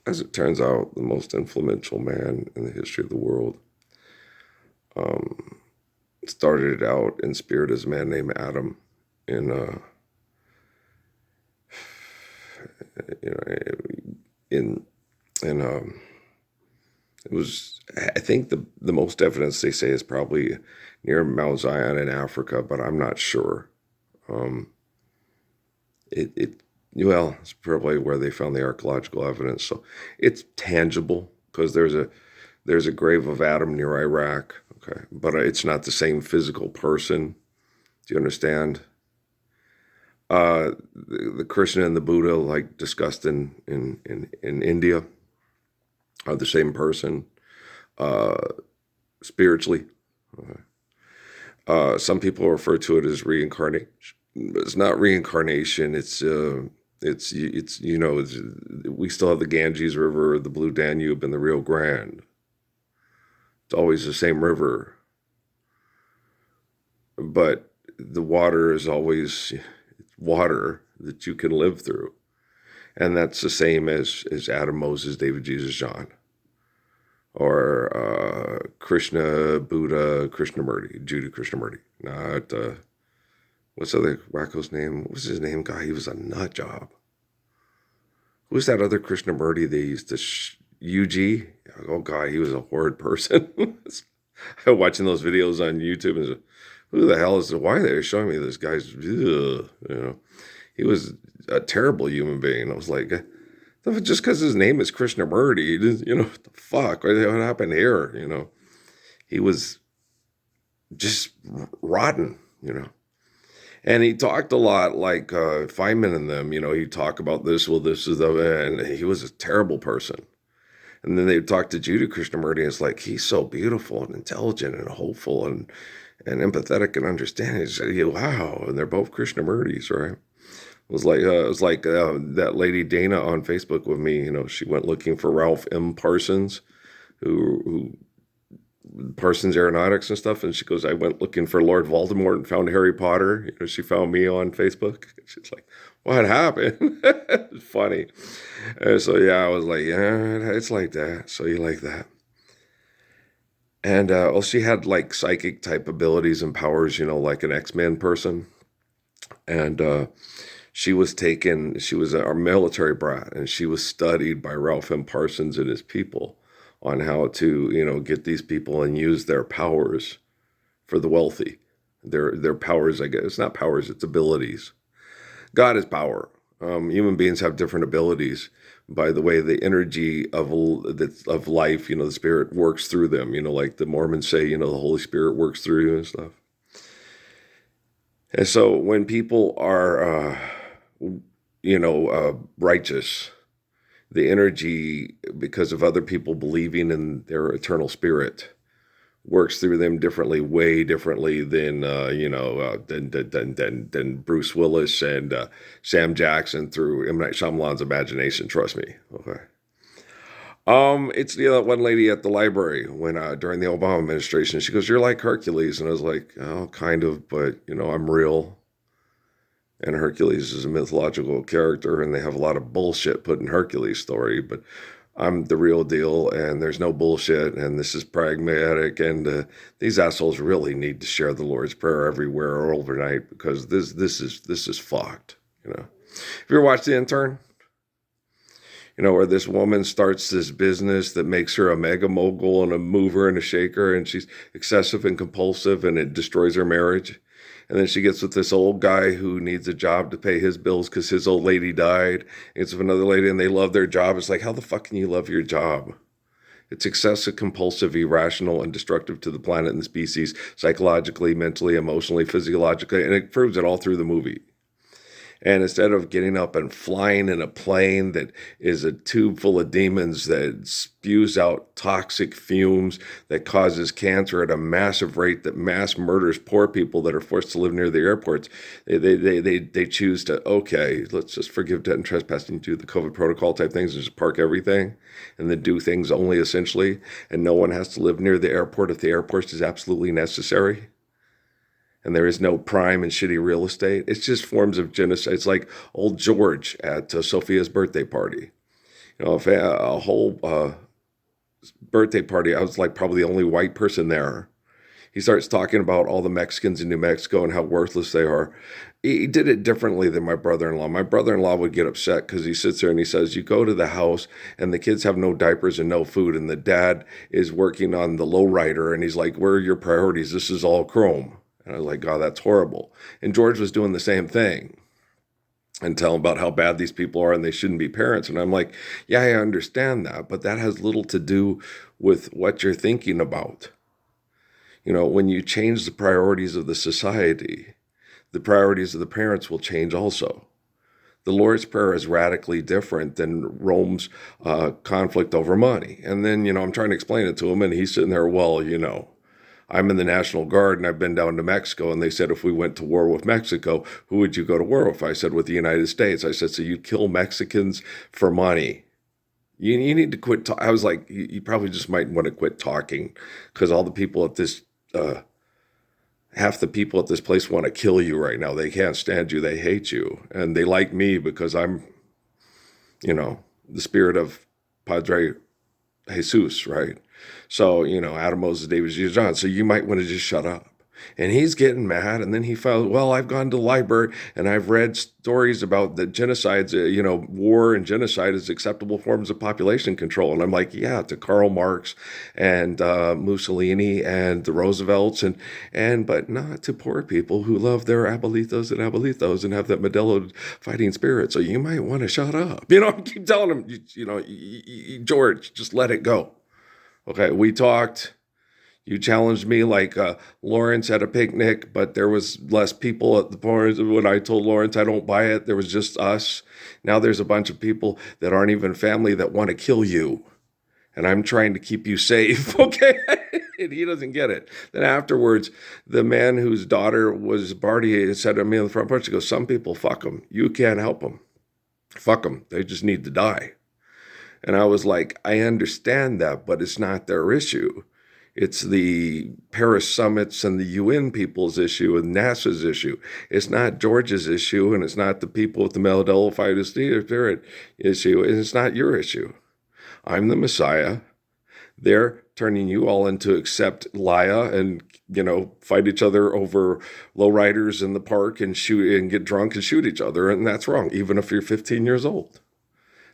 As it turns out, the most influential man in the history of the world. Um, Started out in spirit as a man named Adam, in you know, in in it was. I think the most evidence they say is probably near Mount Zion in Africa, but I'm not sure. Um, it well, it's probably where they found the archaeological evidence, so it's tangible because there's a grave of Adam near Iraq. Okay, but it's not the same physical person. Do you understand? The Krishna and the Buddha, like discussed in India, are the same person uh, spiritually. Okay. Some people refer to it as reincarnation. It's not reincarnation. It's we still have the Ganges River, the Blue Danube, and the Rio Grande. It's always the same river, but the water is always water that you can live through. And that's the same as Adam, Moses, David, Jesus, John, or Krishna, Buddha, Krishnamurti, Judah Krishnamurti. Not, what's the other wacko's name? What's his name? God, he was a nut job. Who's that other Krishnamurti they used to, UG? Oh, God, he was a horrid person. Watching those videos on YouTube and who the hell is, why are they showing me this guy's, he was a terrible human being. I was like, just because his name is Krishnamurti, what the fuck? What happened here? He was just rotten. And he talked a lot like Feynman and them, he'd talk about this, well, this is the, and he was a terrible person. And then they'd talk to Judah Krishnamurti, and it's like, he's so beautiful and intelligent and hopeful and empathetic and understanding. He said, wow, and they're both Krishnamurtis, right? It was like that lady Dana on Facebook with me. She went looking for Ralph M. Parsons, who Parsons Aeronautics and stuff, and she goes, "I went looking for Lord Voldemort and found Harry Potter." She found me on Facebook. She's like, "What happened?" It's funny. And so yeah, I was like, "Yeah, it's like that." So you like that? And well, she had like psychic type abilities and powers, like an X-Men person, and she was a military brat, and she was studied by Ralph M. Parsons and his people on how to, get these people and use their powers for the wealthy. Their powers, I guess, it's not powers, it's abilities. God is power. Human beings have different abilities. By the way, the energy of life, the spirit works through them. Like the Mormons say, the Holy Spirit works through you and stuff. And so when people are, righteous, the energy, because of other people believing in their eternal spirit, works through them differently, way differently than than Bruce Willis and Sam Jackson through M. Night Shyamalan's imagination. Trust me. Okay. It's one lady at the library when during the Obama administration, she goes, "You're like Hercules," and I was like, "Oh, kind of, but I'm real." And Hercules is a mythological character, and they have a lot of bullshit put in Hercules' story, but I'm the real deal, and there's no bullshit, and this is pragmatic, and these assholes really need to share the Lord's Prayer everywhere or overnight because this is fucked. Have you ever watched The Intern? Where this woman starts this business that makes her a mega mogul and a mover and a shaker, and she's excessive and compulsive, and it destroys her marriage. And then she gets with this old guy who needs a job to pay his bills because his old lady died. It's with another lady, and they love their job. It's like, how the fuck can you love your job? It's excessive, compulsive, irrational, and destructive to the planet and the species, psychologically, mentally, emotionally, physiologically, and it proves it all through the movie. And instead of getting up and flying in a plane that is a tube full of demons that spews out toxic fumes that causes cancer at a massive rate that mass murders poor people that are forced to live near the airports, they choose to, okay, let's just forgive debt and trespassing, do the COVID protocol type things and just park everything and then do things only essentially. And no one has to live near the airport if the airport is absolutely necessary and there is no prime and shitty real estate. It's just forms of genocide. It's like old George at Sophia's birthday party. A whole birthday party. I was like probably the only white person there. He starts talking about all the Mexicans in New Mexico and how worthless they are. He did it differently than my brother-in-law. My brother-in-law would get upset because he sits there and he says, you go to the house and the kids have no diapers and no food, and the dad is working on the lowrider, and he's like, where are your priorities? This is all chrome. And I was like, God, that's horrible. And George was doing the same thing and tell them about how bad these people are and they shouldn't be parents. And I'm like, yeah, I understand that, but that has little to do with what you're thinking about. When you change the priorities of the society, the priorities of the parents will change also. The Lord's Prayer is radically different than Rome's conflict over money. And then, I'm trying to explain it to him, and he's sitting there, well, I'm in the National Guard, and I've been down to Mexico, and they said if we went to war with Mexico, who would you go to war with? I said, with the United States. I said, so you kill Mexicans for money. You need to quit. I was like, you probably just might want to quit talking, because all the people at this half the people at this place want to kill you right now. They can't stand you. They hate you. And they like me because I'm, the spirit of Padre Jesus, right? So, Adam, Moses, David, Jesus, John. So you might want to just shut up. And he's getting mad. And then he felt, well, I've gone to the library and I've read stories about the genocides, war and genocide as acceptable forms of population control. And I'm like, yeah, to Karl Marx and Mussolini and the Roosevelts, but not to poor people who love their abuelitos and have that Modelo fighting spirit. So you might want to shut up. I keep telling him, George, just let it go. Okay, we talked. You challenged me like Lawrence at a picnic, but there was less people at the party. When I told Lawrence I don't buy it, there was just us. Now there's a bunch of people that aren't even family that want to kill you. And I'm trying to keep you safe, okay? And he doesn't get it. Then afterwards, the man whose daughter was Barty said to me on the front porch, he goes, some people, fuck them. You can't help them. Fuck them. They just need to die. And I was like, I understand that, but it's not their issue. It's the Paris summits and the UN people's issue and NASA's issue. It's not George's issue, and it's not the people with the Modelo fighting spirit issue, and it's not your issue. I'm the Messiah. They're turning you all into accept Laya and, fight each other over lowriders in the park and shoot and get drunk and shoot each other, and that's wrong, even if you're 15 years old.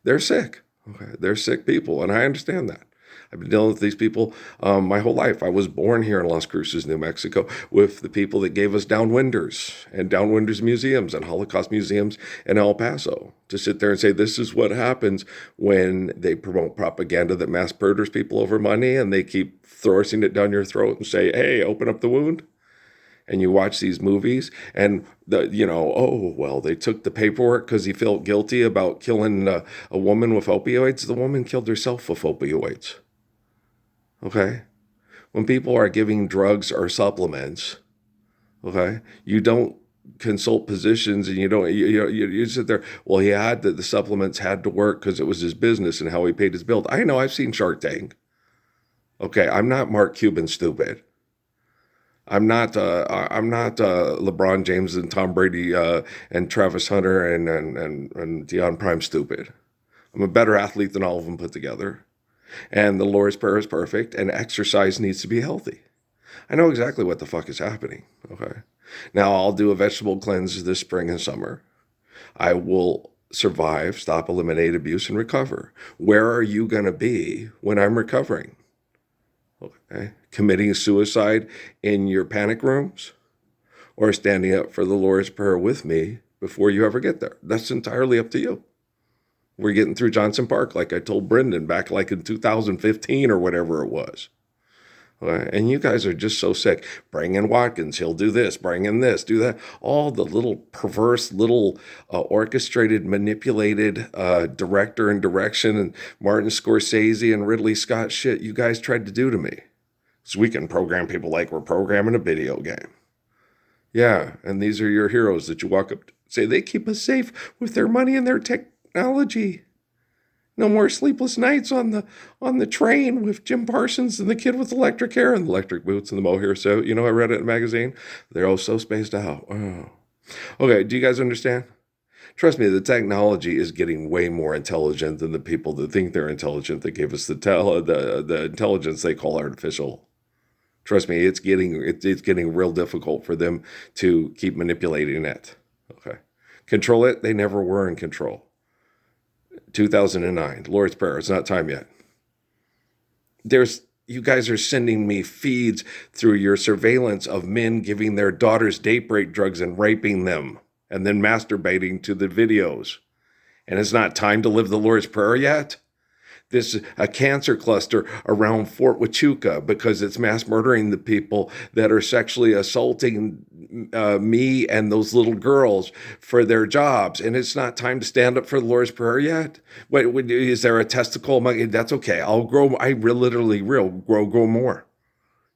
They're sick. Okay, they're sick people, and I understand that. I've been dealing with these people my whole life. I was born here in Las Cruces, New Mexico, with the people that gave us downwinders and downwinders museums and Holocaust museums in El Paso to sit there and say, this is what happens when they promote propaganda that mass murders people over money, and they keep thrusting it down your throat and say, hey, open up the wound. And you watch these movies and they took the paperwork because he felt guilty about killing a woman with opioids. The woman killed herself with opioids. Okay? When people are giving drugs or supplements, okay, you don't consult physicians and you sit there, well, the supplements had to work because it was his business and how he paid his bills. I know, I've seen Shark Tank. Okay, I'm not Mark Cuban stupid. I'm not LeBron James and Tom Brady and Travis Hunter and Deion Prime stupid. I'm a better athlete than all of them put together. And the Lord's Prayer is perfect, and exercise needs to be healthy. I know exactly what the fuck is happening, okay? Now, I'll do a vegetable cleanse this spring and summer. I will survive, stop, eliminate abuse, and recover. Where are you going to be when I'm recovering? Okay. Committing suicide in your panic rooms, or standing up for the Lord's Prayer with me before you ever get there. That's entirely up to you. We're getting through Johnson Park, like I told Brendan back like in 2015 or whatever it was. Okay. And you guys are just so sick. Bring in Watkins, he'll do this, bring in this, do that. All the little perverse, little orchestrated, manipulated director and direction and Martin Scorsese and Ridley Scott shit you guys tried to do to me. So we can program people like we're programming a video game. Yeah, and these are your heroes that you walk up to say they keep us safe with their money and their technology. No more sleepless nights on the train with Jim Parsons and the kid with electric hair and the electric boots and the mohair. So, I read it in a magazine. They're all so spaced out. Oh. Okay, do you guys understand? Trust me, the technology is getting way more intelligent than the people that think they're intelligent that gave us the intelligence they call artificial. Trust me, it's getting real difficult for them to keep manipulating it. Okay. Control it, they never were in control. 2009, Lord's Prayer, it's not time yet. You guys are sending me feeds through your surveillance of men giving their daughters date rape drugs and raping them and then masturbating to the videos. And it's not time to live the Lord's Prayer yet? This a cancer cluster around Fort Huachuca because it's mass murdering the people that are sexually assaulting me and those little girls for their jobs. And it's not time to stand up for the Lord's Prayer yet? Wait, is there a testicle? That's okay. I'll grow. Literally will grow more.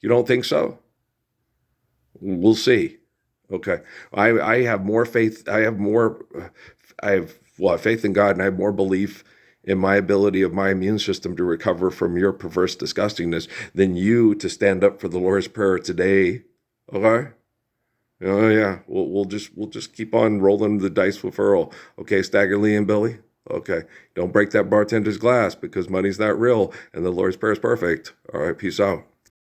You don't think so? We'll see. Okay. I have more faith. I have faith in God, and I have more belief in my ability of my immune system to recover from your perverse disgustingness than you to stand up for the Lord's Prayer today. Okay? Oh yeah, we'll just keep on rolling the dice with Earl. Okay, Stagger Lee and Billy. Okay, don't break that bartender's glass because money's not real and the Lord's Prayer is perfect. All right, peace out.